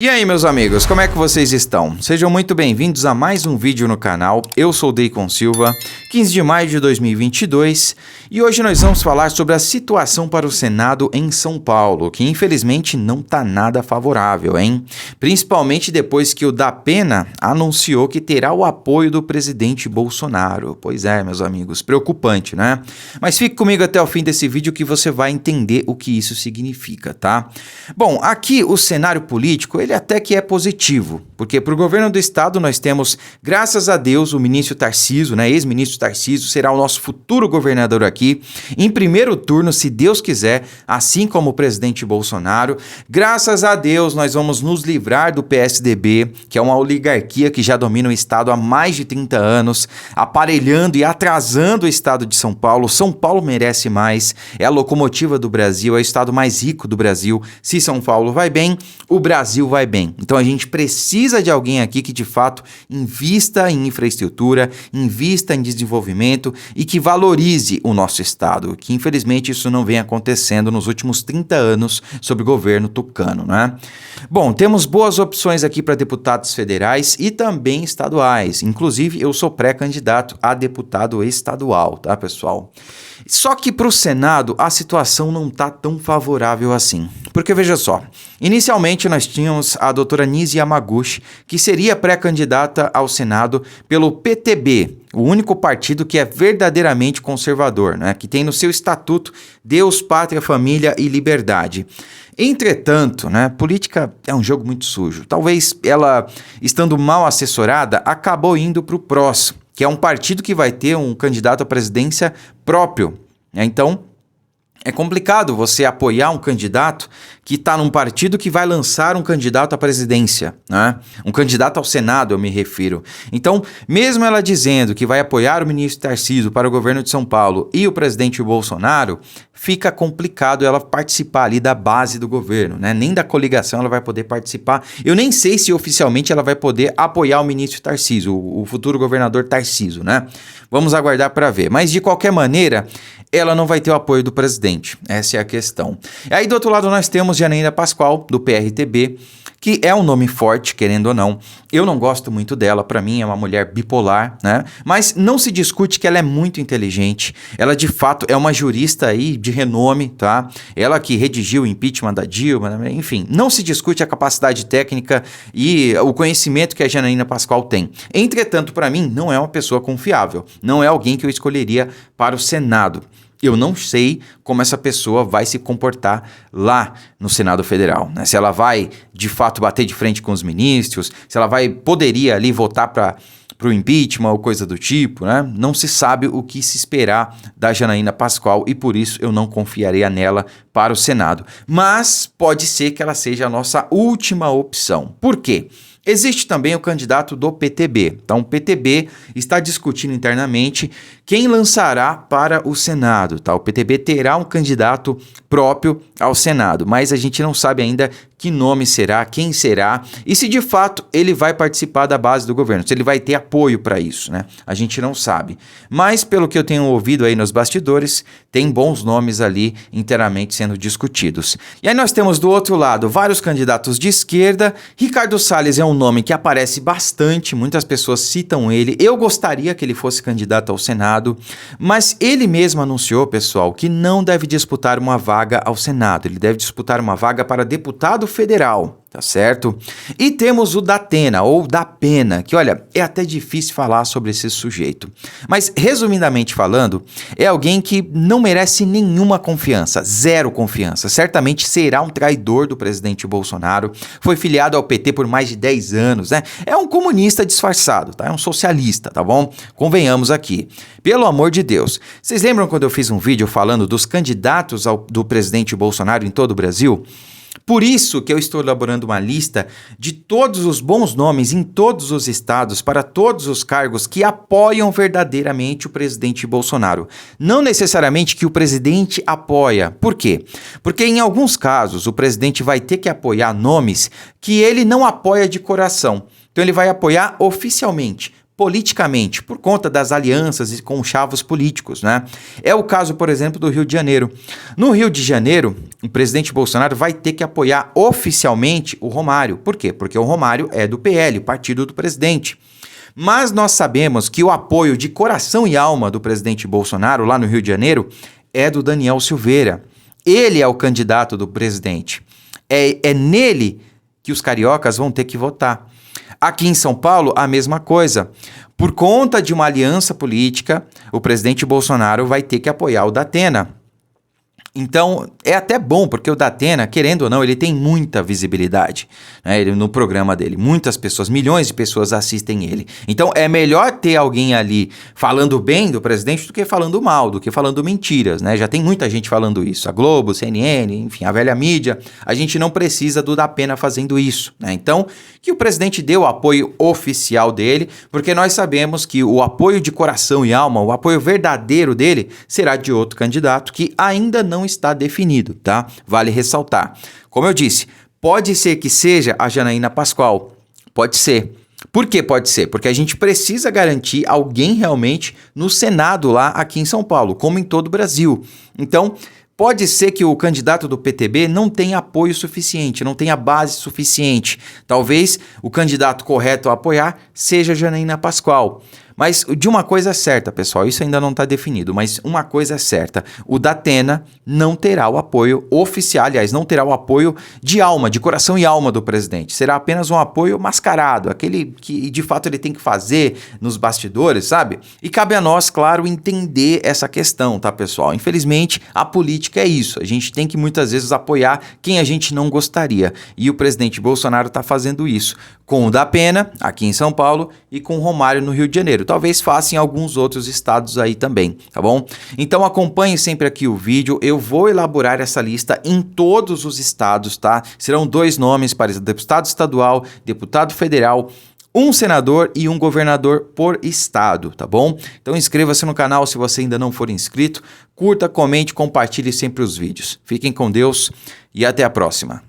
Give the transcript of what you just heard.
E aí, meus amigos, como é que vocês estão? Sejam muito bem-vindos a mais um vídeo no canal. Eu sou o Deicon Silva, 15 de maio de 2022, e hoje nós vamos falar sobre a situação para o Senado em São Paulo, que infelizmente não tá nada favorável, hein? Principalmente depois que o Datena anunciou que terá o apoio do presidente Bolsonaro. Pois é, meus amigos, preocupante, né? Mas fique comigo até o fim desse vídeo que você vai entender o que isso significa, tá? Bom, aqui o cenário político, ele até que é positivo, porque para o governo do estado nós temos, graças a Deus, o ministro Tarcísio, né, ex-ministro Tarcísio, será o nosso futuro governador aqui, em primeiro turno, se Deus quiser, assim como o presidente Bolsonaro. Graças a Deus nós vamos nos livrar do PSDB, que é uma oligarquia que já domina o estado há mais de 30 anos, aparelhando e atrasando o estado de São Paulo. São Paulo merece mais, é a locomotiva do Brasil, é o estado mais rico do Brasil. Se São Paulo vai bem, o Brasil vai bem. Então a gente precisa de alguém aqui que de fato invista em infraestrutura, invista em desenvolvimento e que valorize o nosso estado, que infelizmente isso não vem acontecendo nos últimos 30 anos sob o governo tucano, né? Bom, temos boas opções aqui para deputados federais e também estaduais. Inclusive eu sou pré-candidato a deputado estadual, tá, pessoal? Só que para o Senado a situação não está tão favorável assim. Porque veja só, inicialmente nós tínhamos a doutora Nise Yamaguchi, que seria pré-candidata ao Senado pelo PTB, o único partido que é verdadeiramente conservador, né? Que tem no seu estatuto Deus, Pátria, Família e Liberdade. Entretanto, né, política é um jogo muito sujo. Talvez ela, estando mal assessorada, acabou indo para o PROS, que é um partido que vai ter um candidato à presidência próprio, né? Então, é complicado você apoiar um candidato que está num partido que vai lançar um candidato à presidência, né? Um candidato ao Senado, eu me refiro. Então, mesmo ela dizendo que vai apoiar o ministro Tarcísio para o governo de São Paulo e o presidente Bolsonaro, fica complicado ela participar ali da base do governo, né? Nem da coligação ela vai poder participar. Eu nem sei se oficialmente ela vai poder apoiar o ministro Tarcísio, o futuro governador Tarcísio, né? Vamos aguardar para ver. Mas, de qualquer maneira, ela não vai ter o apoio do presidente. Essa é a questão. E aí, do outro lado, nós temos Janaína Pascoal, do PRTB, que é um nome forte, querendo ou não. Eu não gosto muito dela, para mim é uma mulher bipolar, né? Mas não se discute que ela é muito inteligente. Ela, de fato, é uma jurista aí de renome, tá? Ela que redigiu o impeachment da Dilma, né? Enfim, não se discute a capacidade técnica e o conhecimento que a Janaína Pascoal tem. Entretanto, para mim, não é uma pessoa confiável. Não é alguém que eu escolheria para o Senado. Eu não sei como essa pessoa vai se comportar lá no Senado Federal, né? Se ela vai, de fato, bater de frente com os ministros, se ela poderia ali votar para o impeachment ou coisa do tipo, né? Não se sabe o que se esperar da Janaína Pascoal e por isso eu não confiaria nela para o Senado. Mas pode ser que ela seja a nossa última opção. Por quê? Existe também o candidato do PTB. Então, o PTB está discutindo internamente quem lançará para o Senado, tá? O PTB terá um candidato próprio ao Senado, mas a gente não sabe ainda que nome será, quem será e se de fato ele vai participar da base do governo, se ele vai ter apoio para isso, né? A gente não sabe. Mas, pelo que eu tenho ouvido aí nos bastidores, tem bons nomes ali inteiramente sendo discutidos. E aí nós temos do outro lado vários candidatos de esquerda. Ricardo Salles é um nome que aparece bastante, muitas pessoas citam ele. Eu gostaria que ele fosse candidato ao Senado, mas ele mesmo anunciou, pessoal, que não deve disputar uma vaga ao Senado, ele deve disputar uma vaga para deputado federal, tá certo? E temos o Datena, ou Datena, que olha, é até difícil falar sobre esse sujeito. Mas, resumidamente falando, é alguém que não merece nenhuma confiança, zero confiança. Certamente será um traidor do presidente Bolsonaro, foi filiado ao PT por mais de 10 anos, né? É um comunista disfarçado, tá? É um socialista, tá bom? Convenhamos aqui. Pelo amor de Deus. Vocês lembram quando eu fiz um vídeo falando dos candidatos do presidente Bolsonaro em todo o Brasil? Por isso que eu estou elaborando uma lista de todos os bons nomes em todos os estados para todos os cargos que apoiam verdadeiramente o presidente Bolsonaro. Não necessariamente que o presidente apoia. Por quê? Porque em alguns casos o presidente vai ter que apoiar nomes que ele não apoia de coração. Então ele vai apoiar oficialmente, politicamente, por conta das alianças e conchavos políticos, né? É o caso, por exemplo, do Rio de Janeiro. No Rio de Janeiro, o presidente Bolsonaro vai ter que apoiar oficialmente o Romário. Por quê? Porque o Romário é do PL, o partido do presidente. Mas nós sabemos que o apoio de coração e alma do presidente Bolsonaro lá no Rio de Janeiro é do Daniel Silveira. Ele é o candidato do presidente. É nele que os cariocas vão ter que votar. Aqui em São Paulo, a mesma coisa. Por conta de uma aliança política, o presidente Bolsonaro vai ter que apoiar o Datena. Então, é até bom, porque o Datena, querendo ou não, ele tem muita visibilidade, né? Ele, no programa dele. Muitas pessoas, milhões de pessoas assistem ele. Então, é melhor ter alguém ali falando bem do presidente do que falando mal, do que falando mentiras, né? Já tem muita gente falando isso. A Globo, CNN, enfim, a velha mídia. A gente não precisa do Datena fazendo isso, né? Então, que o presidente dê o apoio oficial dele, porque nós sabemos que o apoio de coração e alma, o apoio verdadeiro dele, será de outro candidato que ainda não está definido, tá? Vale ressaltar. Como eu disse, pode ser que seja a Janaína Pascoal. Pode ser. Por que pode ser? Porque a gente precisa garantir alguém realmente no Senado lá aqui em São Paulo, como em todo o Brasil. Então, pode ser que o candidato do PTB não tenha apoio suficiente, não tenha base suficiente. Talvez o candidato correto a apoiar seja a Janaína Pascoal. Mas de uma coisa é certa, pessoal, isso ainda não está definido, mas uma coisa é certa, o Datena não terá o apoio oficial, aliás, não terá o apoio de alma, de coração e alma do presidente. Será apenas um apoio mascarado, aquele que de fato ele tem que fazer nos bastidores, sabe? E cabe a nós, claro, entender essa questão, tá, pessoal? Infelizmente, a política é isso, a gente tem que muitas vezes apoiar quem a gente não gostaria. E o presidente Bolsonaro está fazendo isso com o Datena, aqui em São Paulo, e com o Romário no Rio de Janeiro. Talvez faça em alguns outros estados aí também, tá bom? Então acompanhe sempre aqui o vídeo, eu vou elaborar essa lista em todos os estados, tá? Serão 2 nomes para deputado estadual, deputado federal, um senador e um governador por estado, tá bom? Então inscreva-se no canal se você ainda não for inscrito, curta, comente, compartilhe sempre os vídeos. Fiquem com Deus e até a próxima.